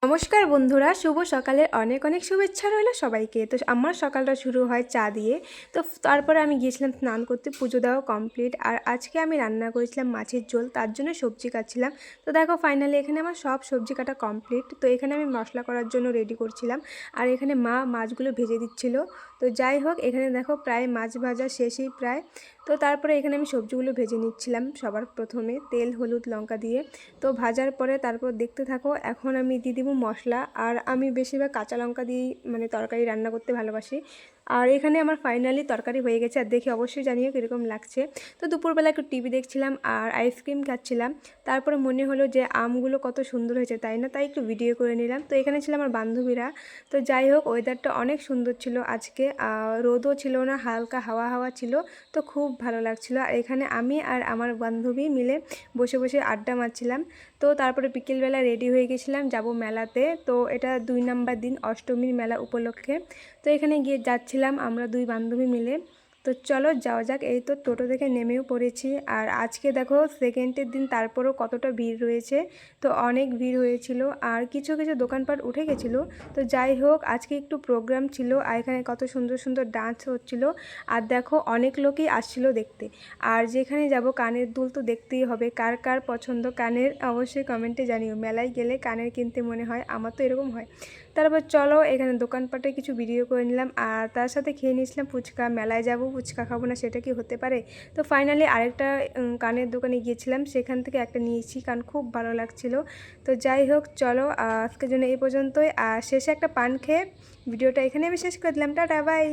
নমস্কার বন্ধুরা, শুভ সকালের অনেক অনেক শুভেচ্ছা রইল সবাইকে। তো আমার সকালটা শুরু হয় চা দিয়ে। তো তারপরে আমি গিয়েছিলাম স্নান করতে, পুজো দেওয়া কমপ্লিট। আর আজকে আমি রান্না করেছিলাম মাছের ঝোল, তার জন্য সবজি কাটছিলাম। তো দেখো ফাইনালি এখানে আমার সব সবজি কাটা কমপ্লিট। তো এখানে আমি মশলা করার জন্য রেডি করছিলাম, আর এখানে মা মাছগুলো ভেজে দিচ্ছিল। তো যাই হোক, এখানে দেখো প্রায় মাছ ভাজা শেষই প্রায়। তো তারপরে এখানে আমি সবজিগুলো ভেজে নিচ্ছিলাম সবার প্রথমে তেল হলুদ লঙ্কা দিয়ে। তো ভাজার পরে তারপর দেখতে থাকো, এখন আমি দিয়ে দিব মশলা। আর আমি বেশিরভাগ কাঁচা লঙ্কা দিয়েই তরকারি রান্না করতে ভালোবাসি। আর এখানে আমার ফাইনালি তরকারি হয়ে গেছে, আর দেখে অবশ্যই জানিও কীরকম লাগছে। তো দুপুরবেলা একটু টিভি দেখছিলাম আর আইসক্রিম খাচ্ছিলাম। তারপরে মনে হলো যে আমগুলো কত সুন্দর হয়েছে তাই না, তাই একটু ভিডিও করে নিলাম। তো এখানে ছিল আমার বান্ধবীরা। তো যাই হোক, ওয়েদারটা অনেক সুন্দর ছিল আজকে, রোদও ছিল না, হালকা হাওয়া হাওয়া ছিল। তো খুব ভালো লাগছিল। আর এখানে আমি আর আমার বান্ধবী মিলে বসে বসে আড্ডা মারছিলাম। তো তারপরে বিকেলবেলা রেডি হয়ে গেছিলাম যাব মেলাতে। তো এটা 2 নাম্বার দিন, অষ্টমীর মেলা উপলক্ষে। তো এখানে গিয়ে যাচ্ছিলাম আমরা দুই বান্ধবী মিলে। তো চলো যাওয়া যাক। এই তো টোটো থেকে নেমেও পড়েছি। আর আজকে দেখো সেকেন্ডের দিন, তারপরও কতটা ভিড় রয়েছে। তো অনেক ভিড় হয়েছিল, আর কিছু কিছু দোকানপাট উঠে গেছিলো। তো যাই হোক, আজকে একটু প্রোগ্রাম ছিল, আর এখানে কত সুন্দর সুন্দর ডান্স হচ্ছিল। আর দেখো অনেক লোকই আসছিল দেখতে। আর যেখানে যাব কানের দুল তো দেখতেই হবে। কার কার পছন্দ কানের অবশ্যই কমেন্টে জানিও। মেলায় গেলে কানের কিনতে মনে হয়, আমার তো এরকম হয়। তারপর চলো এখানে দোকানপাটে কিছু ভিডিও করে নিলাম, আর তার সাথে খেয়ে নিয়েছিলাম ফুচকা। মেলায় যাব ফুচকা খাবো না, সেটা কি হতে পারে। তো ফাইনালি আরেকটা কানের দোকানে গিয়েছিলাম, সেখান থেকে একটা নিয়েছি, কারণ খুব ভালো লাগছিল। তো যাই হোক চলো, আজকের জন্য এই পর্যন্তই। আর শেষে একটা পান খেয়ে ভিডিওটা এখানে আমি শেষ করে দিলাম। Tata bye.